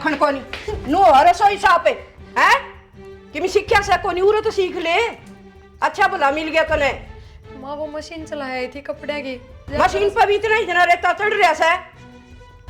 लखन कोनी नु हरे सोई सापे हैं कि मैं शिक्षा से कोनी उरे तो सीख ले। अच्छा भला मिल गया तने। माँ वो मशीन चलाई थी कपड़े की। मशीन पर भी इतना ही जना रेता चढ़ रहा है।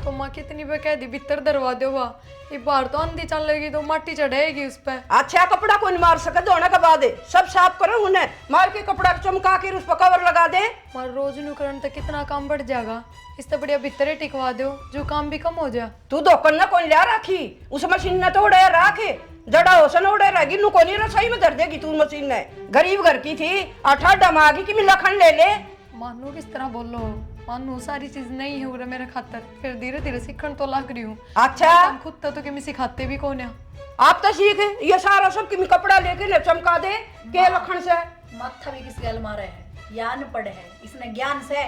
तो माँ कितनी बार कह दी भीतर दरवा दो वाह, ये बाहर तो आंधी चल लगी तो माटी चढ़ेगी उस पर। अच्छा कपड़ा कौन मार सके धोने के बाद सब साफ करो उन्हें मार के कपड़ा चमका के उस पर कवर लगा दे। मार रोज नु करन तो कितना काम बढ़ जाएगा, इससे बढ़िया भीतर ही टिकवा दो जो काम भी कम हो जाए। तू धोकन ना कौन लिया राखी उस मशीन ने तो उड़े राखे जड़ा होसन उड़े रहेगी नु कोनी रसोई में धर देगी तू मशीन ने। गरीब घर की थी अठा डमागी कि मैं लखन ले ले। मानू किस तरह बोलो, मानू सारी चीज नहीं है उरे मेरे खातर, फिर धीरे धीरे सीखन तो लग रही हूँ। अच्छा खुद तो कि मैं सिखाते भी कौन है। आप तो सीख ये सारा सब कि मैं कपड़ा लेके ले चमका दे के लखन से। माथा भी किस गल मारे है, ज्ञान पढ़े है इसने ज्ञान से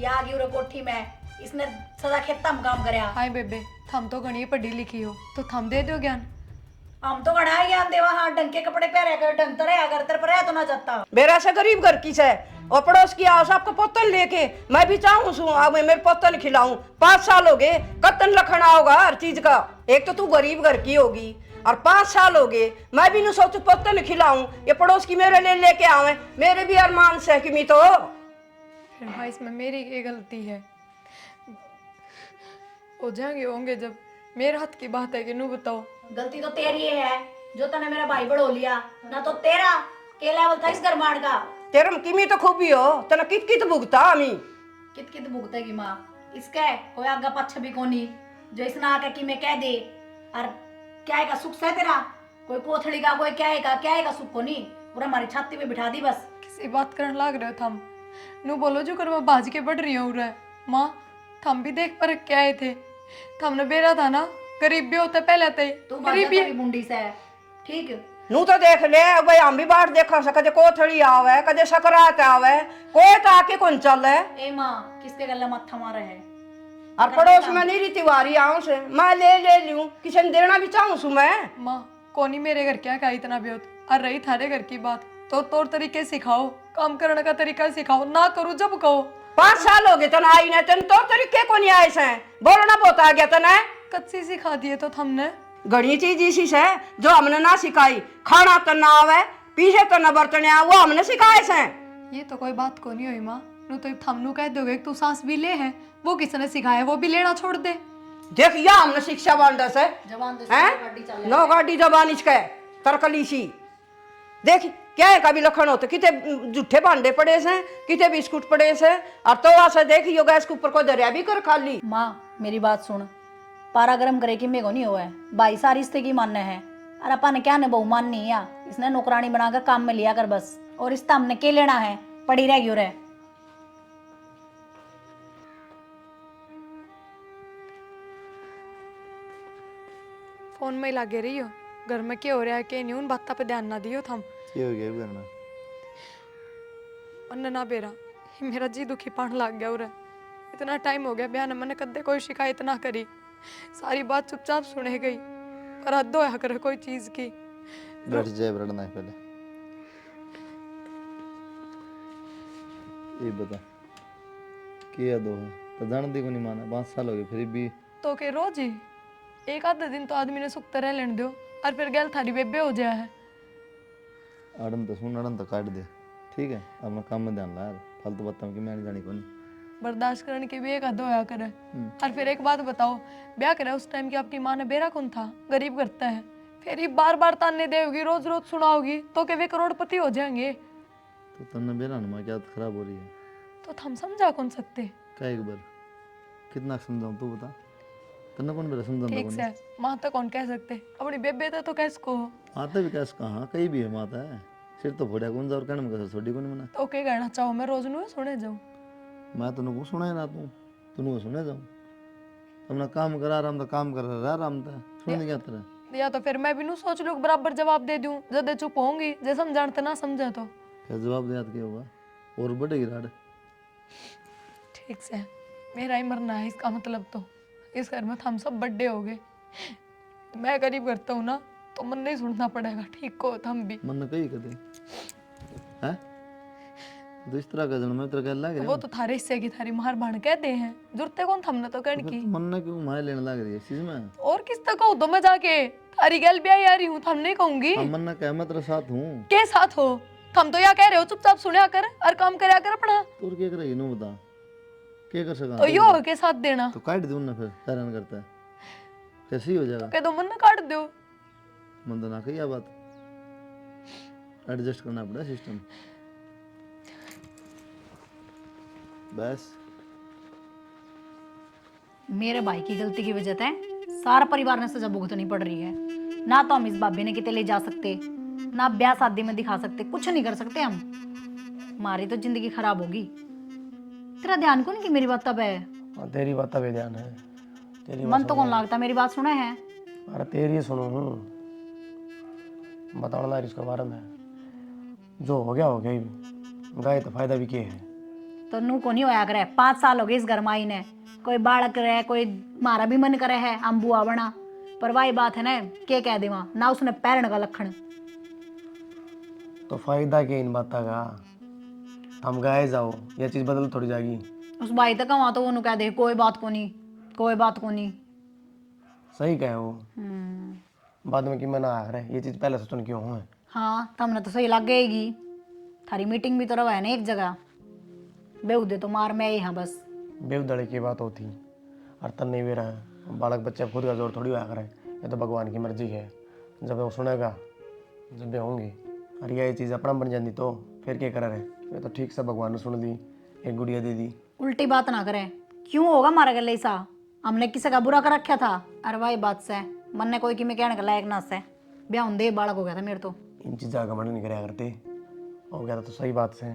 या आगे उरे कोठी में इसने सदा खेता में काम करया। हाय बेबे थम तो घनी पढ़ी लिखी हो तो थम दे दो ज्ञान। हम तो घना ज्ञान देवा हाँ ढंग के कपड़े पहरे कर ढंग तो रहा कर तेरे पर तो ना जाता। मेरा से गरीब घर की से और पड़ोस की आओ सबको पोतन लेके मैं भी चाहूँ सू अब मैं मेरे पोतन खिलाऊं। 5 साल हो गए कत्तन लखना होगा हर चीज का। एक तो तू गरीब घर की होगी और 5 साल हो गए मैं भी न सोचू पोतन खिलाऊं ये पड़ोस की मेरे लिए लेके आवे। मेरे भी अरमान से कि मैं तो फिर भाई इसमें मेरी क्या गलती है, हो जाएंगे होंगे जब मेरे हाथ की बात है कि नू बताओ। गलती तो तेरी है जो तने मेरा भाई बढ़ो लिया ना तो तेरा के लेवल था इस गरमाड़ का। तेरम किमी तो खूबी हो तना कित कित भुगता हमी कित कित भुगतेगी माँ इसके कोई आगा पक्ष भी कोनी जो इसने आके कि मैं कह दे और क्या का सुख से तेरा कोई पोथड़ी का कोई क्या का सुख कोनी पूरा हमारी छाती पे बिठा दी बस। किसी बात करने लाग रहे हो थम, नू बोलो जो कर मैं बाज के बढ़ रही हूँ रे। माँ थम भी देख पर क्या आए थे, थमने बेरा था ना गरीब भी होते पहले थे तू गरीबी मुंडी से ठीक नू तो देख ले भाई हम भी बाहर देखा से कदे कोथड़ी आवे कदे सकरात आवे कोई तो आके कौन चल है। ए माँ किसके गला मत्था मारे है और पड़ोस में नहीं रीति वारी आऊं से मैं ले लूं किसी ने देना भी चाहूं सु मैं। माँ कोनी मेरे घर क्या का इतना भी होता और रही थारे घर की बात तो तौर तरीके सिखाओ, काम करने का तरीका सिखाओ, ना करूँ जब कहो। 5 साल हो गए तना आई ना तन तो तरीके को नहीं आए से बोलना बहुत आ गया तना कच्ची सिखा दिए तो थमने घड़ी चीज इसी से जो हमने ना सिखाई। खाना तो ना आवे पीछे तो न बर्तने वो हमने सिखाए से। ये तो कोई बात को नहीं हुई माँ, नू तो थमनू कह दोगे तू सांस भी ले है वो किसने सिखाया वो भी लेना छोड़ दे। देख या हमने शिक्षा बांधा से जवान नो गाड़ी जबान इसके तरकली सी देख क्या है कभी लखन होते किते जूठे भांडे पड़े से किते बिस्कुट पड़े से और तो ऐसा देख यो गैस के ऊपर को दरिया भी कर खाली। माँ मेरी बात सुन पारा गरम करे कि मेरे को नहीं हुआ है भाई सारी रिश्ते की मानना है और अपन क्या ने बहु माननी है इसने नौकरानी बनाकर काम में लिया कर बस और रिश्ता हमने के लेना है पड़ी रह गयो रहे। फोन में लागे रही हो घर में क्या हो रहा है क्या नहीं उन बातों पे ध्यान ना दियो थम। ये हो गया करना अन्ना ना बेरा मेरा जी दुखी पान लग गया उरे। इतना टाइम हो गया बयान मैंने कदे कोई शिकायत ना करी, सारी बात चुपचाप सुने गई पर हद होया करे कोई चीज की। बैठ जाए रड़ना है पहले ये बता क्या दो है तो जान दी को नहीं माना 5 साल हो गए फिर भी तो के रोज ही एक आधे दिन तो आदमी ने सुख तरह लेने दो और फिर गैल थारी बेबे हो जाया है। आड़न तो सुन आड़न तो काट दे ठीक है अपना काम में ध्यान ला यार फालतू बात की मैं नहीं जानी कौन बर्दाश्त करने की भी एक हद होया करे। और फिर एक बात बताओ ब्याह करे उस टाइम की आपकी माँ ने बेरा कौन था गरीब करता है फिर ये बार बार ताने देगी रोज रोज सुनाओगी तो के वे करोड़पति हो जाएंगे। तो तन्ने बेरा ना क्या खराब हो रही है तो हम समझा कौन सकते क्या एक बार कितना समझाऊं तू बता तन्ने कौन बेरा समझाऊं ठीक से माँ तो कौन कह सकते अपनी बेबे तो कैसको माता भी कैसे कहाँ कहीं भी है माता है सिर तो फोड़ा कौन जा और कहने में कैसे छोड़ी कौन मना तो क्या कहना चाहो मैं रोज नु सुने जाऊं मैं तो को सुना ना तू सुने जाऊं अपना काम करा आराम तो काम कर रहा आराम था सुन क्या तेरा या तो फिर मैं भी नू सोच लूं बराबर जवाब दे दूं जब चुप होंगी जे समझाते ना समझे तो क्या जवाब दे क्या होगा और बढ़ेगी राड। ठीक से मेरा ही मरना है इसका मतलब तो इस घर में हम सब बड्डे हो गए मैं गरीब करता हूँ ना तो मन नहीं सुनना पड़ेगा ठीक को हम भी मन कही कदे हैं तो इस तरह का जन्म तेरे कह लग वो तो थारे हिस्से की थारी मार भाण कहते हैं, जुरते कौन थमने तो कण की। मन ना क्यों मार लेने लग रही है इस चीज में? और किस तक कहूँ तो मैं जाके थारी गल ब्याह आ रही हूँ, थम नहीं कहूंगी। हम मन ना कह मैं तेरे साथ हूँ। के साथ हो थम? तो या कह रहे हो चुपचाप सुनया कर और काम करया कर अपना। तू क्या करेगी नो बता, क्या कर सका? तो यो के साथ देना तो काट दूं ना, फिर हैरान करता है कैसे ही हो जाएगा। कह दो मन ना काट दो। मन तो ना कही बात, एडजस्ट करना पड़ा सिस्टम बस। मेरे भाई की गलती की वजह से सारा परिवार ने सजा भुगतनी पड़ रही है। ना तो हम इस भाभी ने किते ले जा सकते, ना ब्याह शादी में दिखा सकते, कुछ नहीं कर सकते हम। हमारी तो जिंदगी खराब होगी। तेरा ध्यान कौन की मेरी बात तब है? तेरी बात तब ध्यान है, तेरी मन तो कौन लागता मेरी बात सुना है? अरे तेरी ही सुनो हूँ, बताना इसके बारे में। जो हो गया ही, गाय तो फायदा भी क्या है। तो नू को नहीं होया करे, 5 साल हो गए इस घर माई ने। कोई बालक रहे, कोई मारा भी मन करे है हम बुआ बना, पर वही बात है ना, के कह देवा ना उसने पैरण का लक्षण। तो फायदा क्या इन बात का? हम गाय जाओ, ये चीज बदल थोड़ी जाएगी। उस भाई तक वहां तो वो कह दे कोई बात को नहीं, कोई बात को नहीं। सही कहे वो, बाद में कि मैं ना आ रहा ये चीज पहले सोचने क्यों है। हाँ तमने तो सही लग गएगी। थारी मीटिंग भी तो रवा है ना एक जगह, बेउदे तो मार में ही हाँ बस। बेवदड़े की बात होती और तन नहीं भी रहा है। बालक बच्चे खुद का जोर थोड़ी होया करे, ये तो भगवान की मर्जी है। जब वो सुनेगा, जब वे होंगी और ये चीज़ अपना बन जाती तो फिर क्या करे रहे। ये तो ठीक से भगवान ने सुन दी, एक गुड़िया दे दी। उल्टी बात ना करें, क्यों होगा हमारा गले ऐसा? हमने किसी का बुरा कर रखा था? अरे वही बात से मन ने कोई कि मैं कहने का लायक ना से ब्याह होंदे बालक हो गया था मेरे तो। इन चीज़ा का घमंड नहीं कराया करते, हो गया तो सही बात से,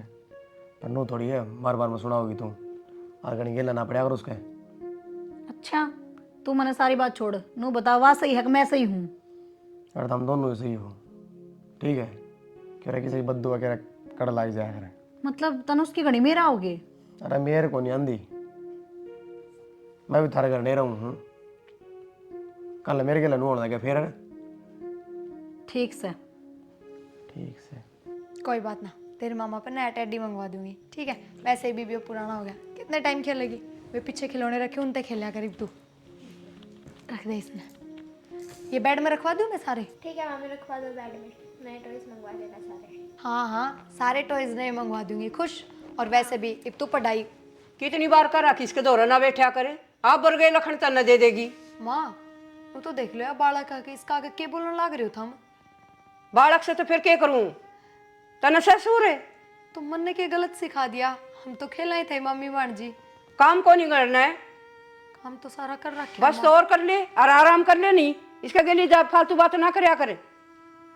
पर नो थोड़ी है बार बार में सुना होगी तुम और कहीं गेला ना पड़ा अगर उसके। अच्छा तू मैंने सारी बात छोड़, नू बता वह सही है कि मैं सही हूँ? अरे तुम दोनों ही सही हो, ठीक है। कह रहे किसी बद्दू वगैरह कड़ लाई जाया करे। मतलब तनुष की घड़ी मेरा होगे? अरे मेरे को नहीं आंधी, मैं भी थारे घर नहीं रहूँ हूँ। कल मेरे के लिए नू होना क्या फिर? ठीक से ठीक से, कोई बात ना, तेरे मामा पर नया टेडी मंगवा दूंगी, ठीक है। वैसे भी वो पुराना हो गया, कितने टाइम खेलेगी? वे पीछे खिलौने रखे उनते खेला करीब। तू रख दे इसमें, ये बेड में रखवा दूं मैं सारे? ठीक है मामी, रखवा दो बेड में, नए टॉयज मंगवा देना सारे। हाँ हाँ सारे टॉयज नए मंगवा दूंगी, खुश। और वैसे भी एक तो पढ़ाई कितनी बार करा कि इसके दौरा ना बैठा करे, आप बर गए लखन तो न दे देगी। माँ वो तो देख लो यार, बालक आके इसका आगे के बोलने लग रहे हो थम। बालक से तो फिर क्या करूं, तना ससुर है। तो मन ने के गलत सिखा दिया, हम तो खेला ही थे मम्मी मान जी। काम को नहीं करना है, हम तो सारा कर रखे बस तो और कर ले और आराम कर ले, नहीं इसके गली जा फालतू बात ना करया करे।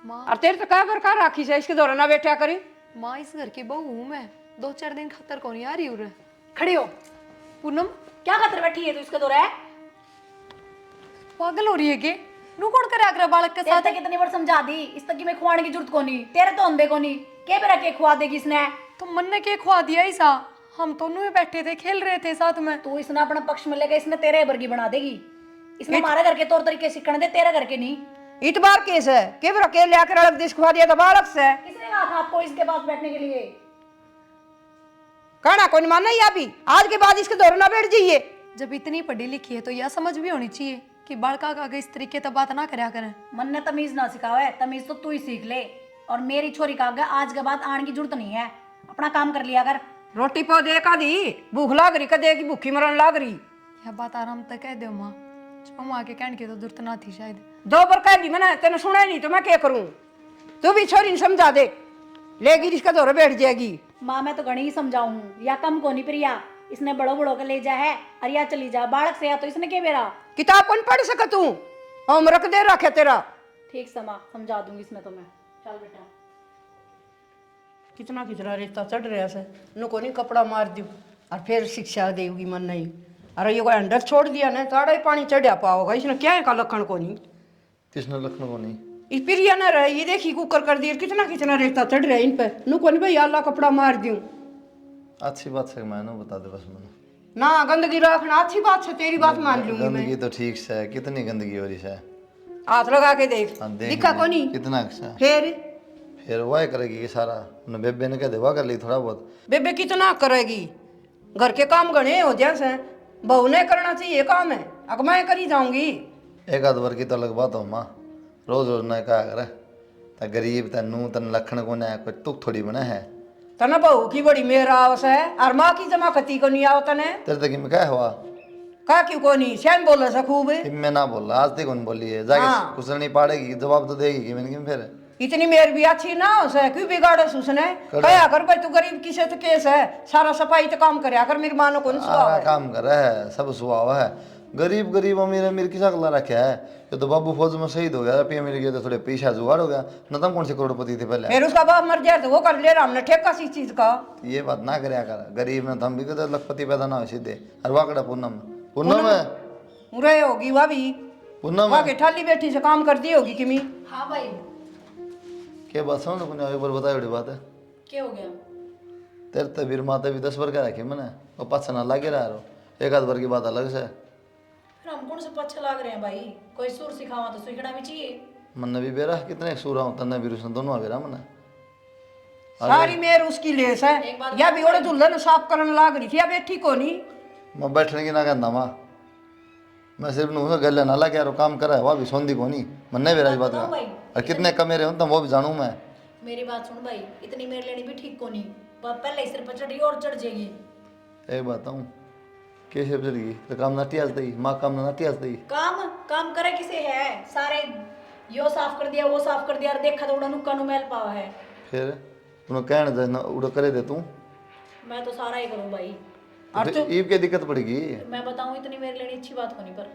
माँ। और तेरे तो क्या कर का राखी से इसके दौरा ना बैठा करे। माँ इस घर की बहू हूँ मैं, 2-4 दिन खतर कौन आ रही हूँ। खड़ी हो। पूनम क्या खातर बैठी है तू इसके दौरा है? पागल हो रही है के? नू कौन करे आगरा बालक के साथ? तेरे कितनी बार समझा दी, इस तक की मैं खुआने की जरूरत को नहीं, तेरे तो अंधे को नहीं, के बेरा के खुआ देगी इसने? तो मन ने के खुआ दिया ऐसा? हम दोनों ही बैठे थे, खेल रहे थे साथ में। तू इसने अपना पक्ष में लेगा, इसने तेरे वर्गी बना देगी। इसने हमारे घर के तौर तरीके सीखने दे, तेरे घर के नहीं। इतबार केस है के बरा के लेकर अलग देश खुआ दिया था बालक से। किसने कहा था आपको इसके पास बैठने के लिए? कहना कोई नहीं मानना ही अभी, आज के बाद इसके दौरा ना बैठ जाइए। जब इतनी पढ़ी लिखी है तो यह समझ भी होनी चाहिए कि बालका का आगे इस तरीके से बात ना करया करें। मन ने तमीज ना सिखावा है, तमीज तो तू ही सीख ले। और मेरी छोरी का आगे आज के बाद आने की जरूरत नहीं है, अपना काम कर लिया कर। रोटी पो दे का दी, भूख लाग रही कदे की भूखी मरण लाग रही। यह बात आराम तक कह दो माँ, जब माँ के कहने की तो जरूरत ना थी शायद। 2 बार कह दी मैंने, तेने सुना ही नहीं तो मैं क्या करूं। तू भी छोरी ने समझा दे, लेगी इसका दौरा बैठ जाएगी। माँ मैं तो घनी ही समझाऊं, या कम को नहीं प्रिया, इसने बड़ो बड़ो के ले जा है और या चली जा बालक से, या तो इसने के बेरा किताब कौन पढ़ सका तू, हम रख दे रखे तेरा। ठीक समा समझा दूंगी इसमें तो मैं। चल बेटा। कितना कितना रेता चढ़ रहा से, नुको नहीं कपड़ा मार दू और फिर शिक्षा देगी मन नहीं। अरे ये कोई अंडर छोड़ दिया ना, ताड़ा ही पानी चढ़ा पाओगा, इसने क्या है का लखन को नहीं। किसने लखनऊ को नहीं? इस प्रिया न रहे, ये देखी कुकर कर दिया, कितना कितना रेता चढ़ रहा है इन पे। नुको नहीं भाई अल्लाह कपड़ा मार दूं। अच्छी बात है, मैंने बता दे बस मैंने ना गंदगी रखना अच्छी बात है, तेरी बात मान लूंगी मैं। गंदगी तो ठीक से है, कितनी गंदगी हो रही है? हाथ लगा के देख, हाँ, देख दिखा ले, को नहीं कितना अच्छा फिर फिर वाह करेगी ये सारा, उन्हें बेबे ने कह दे वाह कर ली थोड़ा बहुत। बेबे कितना करेगी, घर के काम गणे हो जैसे, बहू ने करना चाहिए काम है, अब मैं करी जाऊंगी। एक आध बार की तो अलग बात हो माँ, रोज रोज ना कहा करे त गरीब तनु तन लखन को ना कोई तुक थोड़ी बना है। तना बहू की बड़ी मेरा आवस है और माँ की जमा कती को नहीं आओ तने। तेरे तक में क्या हुआ? का क्यों को नहीं सैन बोल सा खूब मैं ना बोला आज तक कौन बोली है, जाके हाँ। कुछ नहीं पाड़ेगी, जवाब तो देगी कि मैंने फिर इतनी मेर भी अच्छी ना हो सै, क्यों बिगाड़े उसने? कया कर भाई तू गरीब किसे तो केस है, सारा सफाई तो काम करे अगर मेरी मानो कौन सारा सुहा काम कर रहा है, सब सुहा है। गरीब गरीब अमीर अमीर किसा गला रखा है? ये तो बाबू फौज में शहीद हो गया, रुपये मिल गए तो थोड़े पैसा जुगाड़ हो गया, न तुम कौन से करोड़पति थे पहले। फिर उसका बाप मर जाए तो वो कर ले रहा हमने ठेका सी चीज का। ये बात ना करे कर, गरीब ने तो हम भी कहते लखपति पैदा ना हो सीधे। और वाकड़ा पूनम पूनम है, मुरे होगी वह भी, पूनम वहाँ है के ठाली बैठी से काम करती होगी किमी। हाँ भाई, क्या बात समझ कुछ एक बार बताओ, बड़ी बात है। क्या हो गया? तेरे तबीर माता भी 10 बार का रखी मैंने, और पाछा ना लागे रहा रो, एक आध बार की बात अलग से। फिर हम कौन से पच्छे लाग रहे हैं भाई, कोई सुर सिखावा तो सीखना भी चाहिए। मन भी बेरा कितने सूरा हूँ, तन्ने भी रुसन दोनों बेरा मैंने। सारी मेर उसकी लेस है, या भी ओड़े दुल्हन साफ करने लाग रही थी, अब बैठी को नहीं। मैं बैठने की ना कहना माँ, मैं सिर्फ नू गले ना लगे यार काम करा है, वह भी सोंदी को नहीं मन नहीं बेरा इस बात का। और कितने कमेरे हो तुम वो भी जानू मैं। मेरी बात सुन भाई, इतनी मेरे लेनी भी ठीक को नहीं, पहले ही सिर पर चढ़ी और चढ़ जाएगी। एक बात हूँ कैसे चलेगी तो काम ना टियास दी, माँ काम ना टियास दी। काम काम करे किसे है, सारे यो साफ कर दिया वो साफ कर दिया, और देखा तो उड़ा नुक्का नु मैल पावा है। फिर तूने कहने दे ना उड़ा करे दे तू, मैं तो सारा ही करूँ भाई। तो ईब की दिक्कत पड़ेगी। मैं बताऊँ इतनी मेरे लेनी अच्छी बात को नहीं, पर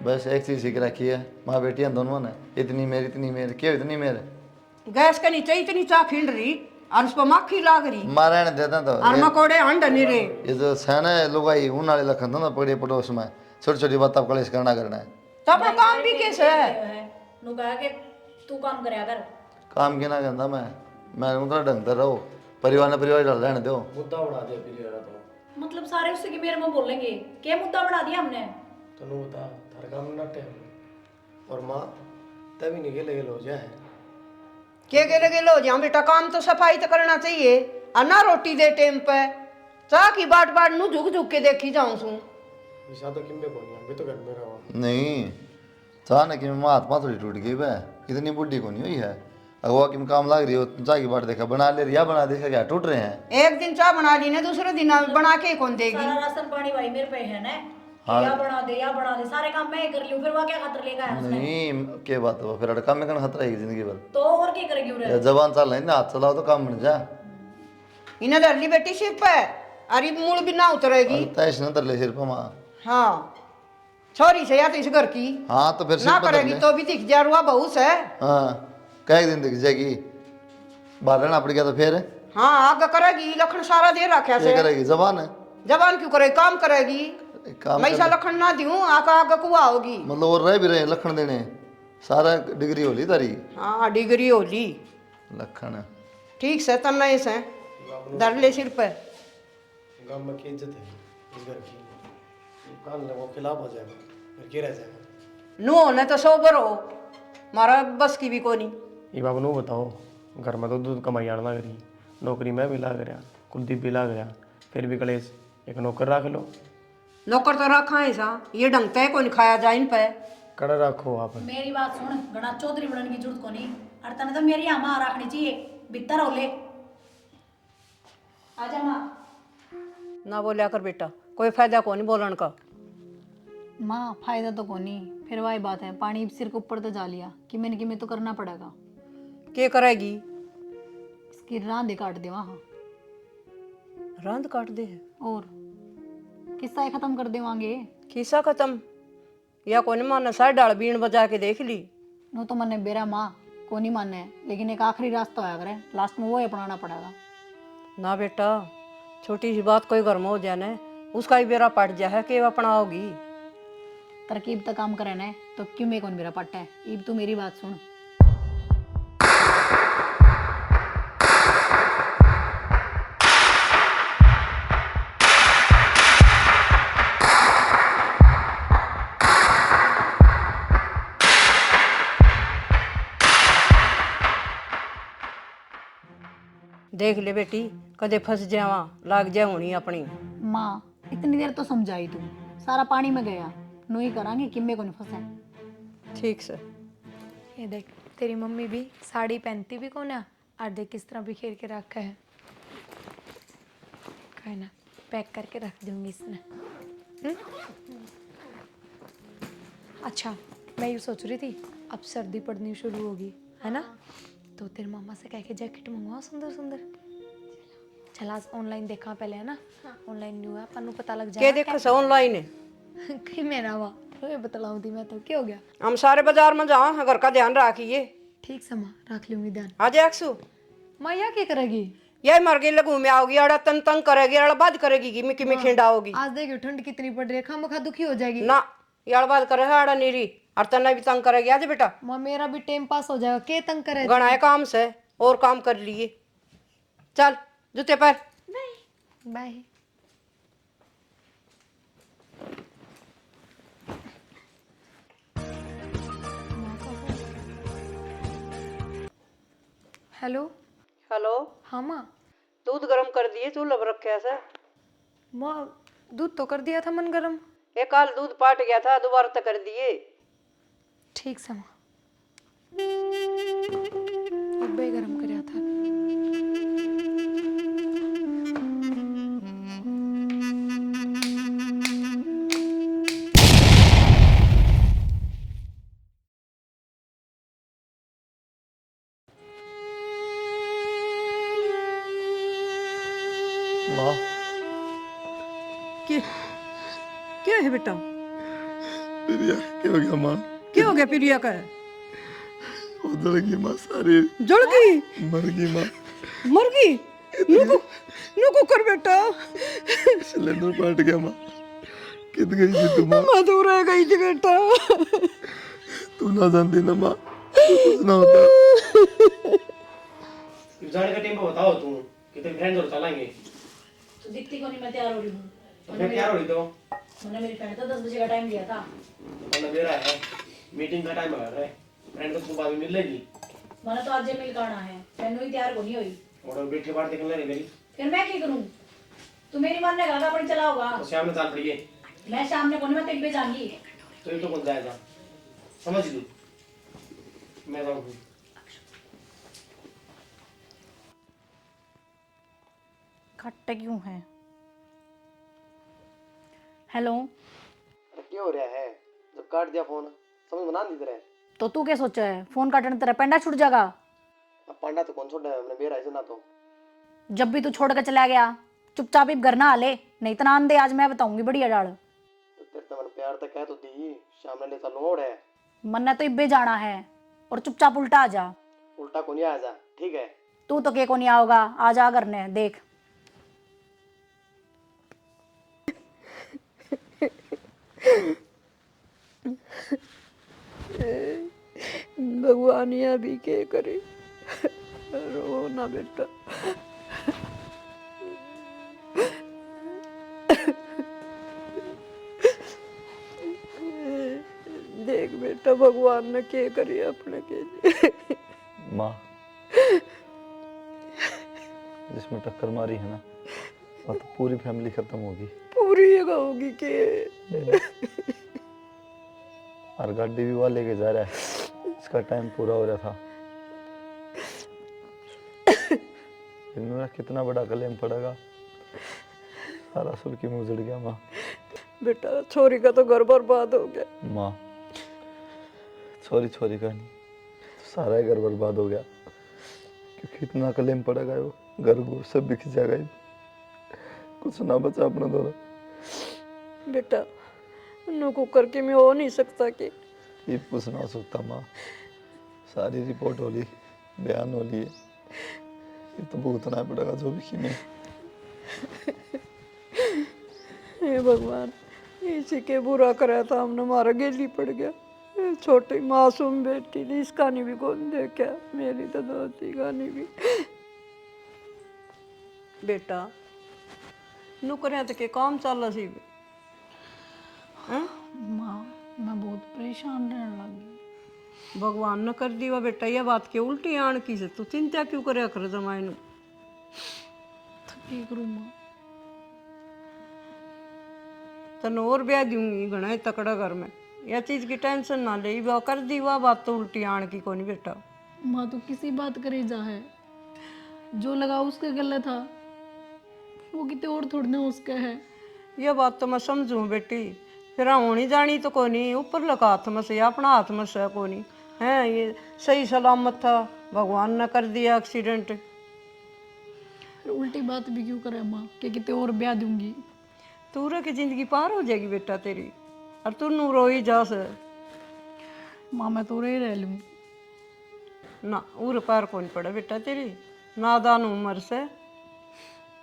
बस एक चीज सीख रखी है माँ बेटियां दोनों ने, इतनी मेरी क्यों इतनी मेरे। गैस के नीचे इतनी चा खिंड रही और उस पर मक्खी लाग रही मारे ने देता तो और मकोड़े अंड नहीं रे। ये जो सैना लुगाई उन वाले लखन ना पड़े पड़ोस में छोटी छोटी बात आप कलेश करना है। तो अपना काम भी कैसे है? नु कहा कि तू काम करया कर। काम के ना कहता मैं उधर ढंग से रहो, परिवार ने परिवार डाल रहने दो। मुद्दा उड़ा दिया फिर यार, तो मतलब सारे उससे की मेरे में बोलेंगे, क्या मुद्दा बना दिया हमने? तनु बता थार काम नटे और माँ तभी नहीं गेले हो जाए। के लो जहाँ बेटा काम तो सफाई तो करना चाहिए, और ना रोटी दे टाइम पे चाह की बाट बाट नू झुक झुक के देखी जाऊं सू। विशा तो किम्बे कोनी, अभी तो घर में रहो। नहीं चाह ना कि मैं हाथ पाथ थोड़ी टूट गई वह, इतनी बुढ़ी को नहीं हुई है। अगवा कि काम लग रही हो चाह की बाट देखा बना ले रिया, बना देखा क्या टूट रहे हैं। एक दिन चाह बना ली ना दूसरे दिन बना के कौन देगी? सारा राशन पानी भाई मेरे पे है ना, हाँ। या बना दे सारे काम मैं ही कर लूं, फिर वह क्या खतर लेगा है उसने? नहीं क्या बात है, फिर अड़का में कौन खतरा है जिंदगी भर। तो और क्या करेगी उरे? या जबान चल रही ना, हाथ चलाओ तो काम बन जा। इन्हें धर ली बेटी सिर पे, अरे मूल भी ना उतरेगी। तैश न तर ले सिर पर माँ। हाँ छोरी से या तो इस घर की हाँ तो फिर सिर ना पर करेगी तो भी दिख जा रुआ बहू से। हाँ कई दिन दिख जाएगी, बाहर रहना पड़ गया तो फिर हाँ आगे करेगी, लखन सारा दे रखा क्या से। करेगी? जबान है, जबान क्यों करेगी, काम करेगी। काम मैं ऐसा लखन ना दूं आका आगे कुआ होगी। मतलब और रह भी रहे लखन देने, सारा डिग्री होली तारी हाँ डिग्री होली लखन। ठीक से तन्ना ऐसे धर ले सिर पे। गांव में की इज्जत है इस घर की, कान ले वो खिलाफ हो जाएगा फिर क्या रह जाएगा। नु होने तो सोबर हो, मारा बस की भी कोनी। ये बाबू नो बताओ, घर में तो दूध कमाई आना लग रही, नौकरी में भी लाग रहा, कुलदीप भी लाग रहा, फिर भी कलेश एक नौकर रख लो। नौकर तो रखा है सा, ये ढंग तय को नहीं खाया जाए इन पे। कड़ा रखो आप। मेरी बात सुन, गणा चौधरी बनने की जरूरत को नहीं, और तने तो मेरी आमा रखनी चाहिए, भीतर हो ले। आजा माँ। ना बोलिया कर बेटा, कोई फायदा को नहीं बोलन का। माँ फायदा तो कोनी, फिर वही बात है, पानी सिर के ऊपर तो जा लिया कि मैंने तो करना पड़ेगा। के करेगी? इसकी रांधे काट दे वहाँ, रांद काट दे और किस्सा ही खत्म कर देवांगे। खिस्सा खत्म या कोनी माने साइड डाल बीन बजा के देख ली। नो तो मने बेरा माँ को नहीं मानना है, लेकिन एक आखिरी रास्ता होया करे, लास्ट में वो ही अपनाना पड़ेगा। ना बेटा छोटी सी बात कोई घर में हो जाए उसका ही बेरा पट जाए कि अपनाओगी। तरकीब तक काम करे ना तो क्यों मेरे कौन मेरा पट्टा है। इब तू मेरी बात सुन, देख ले बेटी कदे फंस जावा लाग जा होनी अपनी। माँ इतनी देर तो समझाई तू, सारा पानी में गया, नू ही करांगे किम्मे को नहीं फंसा। ठीक से ये देख तेरी मम्मी भी साड़ी पहनती भी कौन है और देख किस तरह बिखेर के रखा है। कहे ना पैक करके रख दूंगी इसने। अच्छा मैं यूँ सोच रही थी अब सर्दी पड़नी शुरू होगी है ना, तो तेरे मामा से कह के जैकेट मंगवाओ सुंदर सुंदर। चल आज ऑनलाइन देखा पहले है ना, ऑनलाइन नहीं हुआ अपन पता लग के जाएगा देखो से ऑनलाइन है। कि मेरा वाह तुम्हें बतलाऊं थी मैं तो क्या हो गया। हम सारे बाजार में जाओ घर का ध्यान रखिए। ठीक समा रख लूंगी ध्यान। आज एक्सू माया क्या करेगी। यही मर गई लगू में आओगी अड़ा तन तंग करेगी अड़ा बात करेगी कि मिकी में खिंडाओगी आज देखियो ठंड कितनी पड़ रही है, खामखा दुखी हो जाएगी। ना यार बात करे है अड़ा नीरी और तना भी तंग करेगी। आज बेटा माँ मेरा भी टाइम पास हो जाएगा, के तंग करे। गणाए काम से और काम कर लिए। चल जूते पर बाय। हेलो हेलो हाँ माँ। दूध गरम कर दिए चूल्हे पर रखे से। माँ दूध तो कर दिया था मन गरम। एक काल दूध पाट गया था दोबारा तक कर दिए। ठीक से माँ अब गरम कराया था। माँ क्या है बेटा प्रिया क्या हो गया माँ? क्या हो गया प्रिया का है? उधर की माँ सारी जड़ गई मर गई माँ। मर गई नुको कर बेटा। सिलेंडर फट गया माँ। कित गई थी तू माँ? मैं दूर रह गई थी बेटा। तू ना जानती ना माँ कुछ ना होता। जाने का टाइम पे बताओ तू कितने फ्रेंड्स और चलेंगे। तो दिखती को नहीं, मैं तैयार हो रही हूँ। तो फिर क्या हो रही तो मैंने मेरी फ्रेंड तो 10 बजे का टाइम दिया था। मैंने मेरा है मीटिंग का टाइम है फ्रेंड को सुबह भी मिल लेगी। मैंने तो आज जे मिल करना है, मैंने ही तैयार को नहीं हुई। और बैठे बाहर देखने लगे मेरी फिर मैं क्या करूँ? तू मेरी मानने का अपनी चलाओगा। तो शाम में चाल पड़ी है मैं सामने को नहीं, मैं तेरी पे जाऊंगी। तो ये तो कौन जाएगा समझ लू मैं जाऊँ। खट्टे क्यों है? हेलो क्या हो रहा है जब काट दिया फोन समझ बना दी तरह। तो तू क्या सोचा है? फोन काटने तेरा पेंडा छूट जाएगा। अब पांडा तो कौन छोड़ा है हमने मेरा ऐसे ना तो। जब भी तू छोड़ के चला गया चुपचाप ही घर ना आले, नहीं तो ना आंदे आज मैं बताऊंगी बढ़िया डाल। तेरे तो मैंने प्यार तक कह तो दी शाम ले चलो मोड़ है। मन ने तो इब्बे जाना है और चुपचाप उल्टा आ जा। उल्टा को नहीं आ जा ठीक है। तू तो के को नहीं आओगा, आ जा घर ने देख। भगवान यह भी के करे। रो ना बेटा। देख बेटा भगवान ने के करी अपने के लिए। माँ जिसमें टक्कर मारी है ना वो तो पूरी फैमिली खत्म होगी। पूरी जगह होगी के। और गाड़ी भी वाले के जा रहा है इसका टाइम पूरा हो रहा था। इनमें कितना बड़ा क्लेम पड़ेगा सारा सुर की मुँह उजड़ गया माँ। बेटा छोरी का तो घर बर्बाद हो गया। माँ छोरी छोरी का नहीं सारा ही घर बर्बाद हो गया क्योंकि इतना क्लेम पड़ेगा वो घर घूर सब बिक जाएगा। कुछ ना बचा अपना दोनों। बेटा नुको करके मैं हो नहीं सकता कि ये कुछ ना हो सकता माँ। सारी रिपोर्ट हो ली बयान हो लिए ये तो भुगतना पड़ेगा जो भी में। हे भगवान इसी के बुरा कराया था हमने, हमारा गेली पड़ गया। छोटी मासूम बेटी थी इसका नहीं भी कौन देखा, मेरी तो दोस्ती का नहीं भी। बेटा नुकरिया तो के काम चल सी। माँ मैं बहुत परेशान रहने लगी। भगवान ने कर दिया बेटा ये बात के उल्टी आन की से तू चिंता क्यों करे कर जमाई नु। तो की करूँ माँ? तन और ब्याह दूंगी घना ही तकड़ा घर में। यह चीज की टेंशन ना ले, वो कर दी वह बात तो उल्टी आण की कोनी बेटा। माँ तो किसी बात करे जा है, जो लगा उसके गले था, वो कितने और थोड़े ना उसका है। यह बात तो मैं समझूं बेटी, फिर होनी जानी तो कोनी, ऊपर लगा हाथ में से अपना हाथ में से कोनी है। ये सही सलामत था, भगवान ने कर दिया एक्सीडेंट। फिर उल्टी बात भी क्यों करे माँ कि कितने और ब्याह दूंगी? तूरे की जिंदगी पार हो जाएगी बेटा तेरी, और तू नू रोई जा से माँ मैं तो रही रह लूँ। ना उर पार कौन पड़े बेटा तेरी, नादान उम्र से।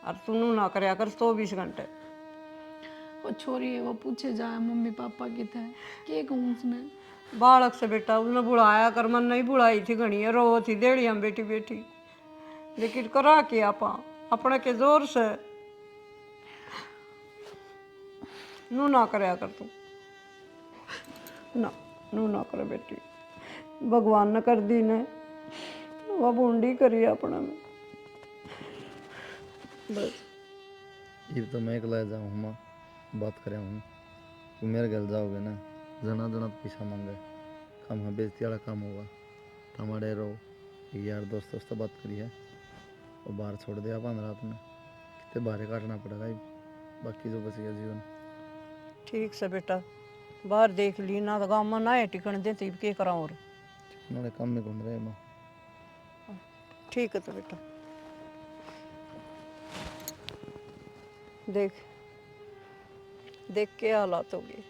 और तू नू ना करया कर 24 घंटे। वो छोरी है, वो पूछे जाए मम्मी पापा की थे, के कहूँ उसने? बालक से बेटा उसने बुलाया कर, मन नहीं बुलाई थी घनी, रो थी देड़िया बेटी बेटी, लेकिन करा के आपा अपने के जोर से नू ना करया कर तू, ना नू ना करे बेटी। भगवान ने कर दी ने, वह बूंदी करी अपने में बस। ये तो मैं अकेला जाऊँ माँ, बात करें हूँ। तुम मेरे घर जाओगे ना, जना जना तो पैसा मांगे, काम हाँ बेचती वाला काम होगा। हमारे रहो यार दोस्तों से बात करिए और बाहर छोड़ दिया 15 रात में, कितने बाहर काटना पड़ेगा ये, बाकी जो बच गया जीवन। ठीक से बेटा, बाहर देख ली ना, तो गाँव में ना है टिकन दे तो के करा और। उन्होंने काम में घूम रहे माँ। ठीक है तो बेटा, देख देख के हालात हो गए,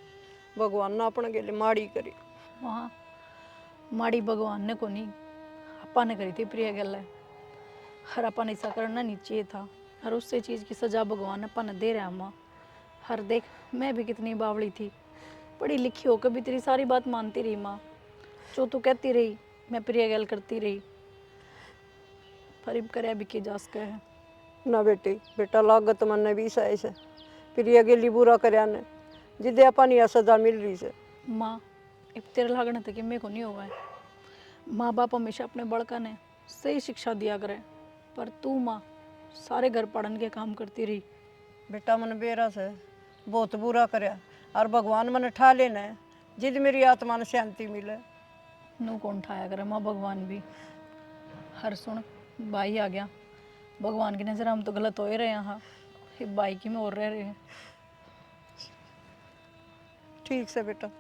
भगवान ने अपने के लिए माड़ी करी। वहाँ माड़ी भगवान ने को नहीं, अपा ने करी थी प्रिय गल है। हर अपा ने ऐसा करना नहीं चाहिए था, हर उससे चीज़ की सजा भगवान अपा ने दे रहा माँ। हर देख मैं भी कितनी बावड़ी थी, पढ़ी लिखी होकर भी तेरी सारी बात मानती रही माँ, जो तू कहती रही मैं प्रिय गल करती रही, पर अब करे भी की जा सके है। ना बेटी, बेटा लागत मन भी सही से फिर ये अगली बुरा करया ने, जिदे अपन यह सजा मिल रही से। माँ अब तेरे लागने तक मेरे को नहीं हुआ है। माँ बाप हमेशा अपने बड़का ने सही शिक्षा दिया करे, पर तू माँ सारे घर पढ़न के काम करती रही। बेटा मन बेरा से बहुत बुरा करया, और भगवान मन ठा लेना है, जिद मेरी आत्मा ने शांति मिले। नू कौन ठाया करे माँ, भगवान भी। हर सुन भाई आ गया, भगवान की नज़र हम तो गलत हो ही रहे यहाँ, ये भाई की में और रह रहे हैं। ठीक से बेटा।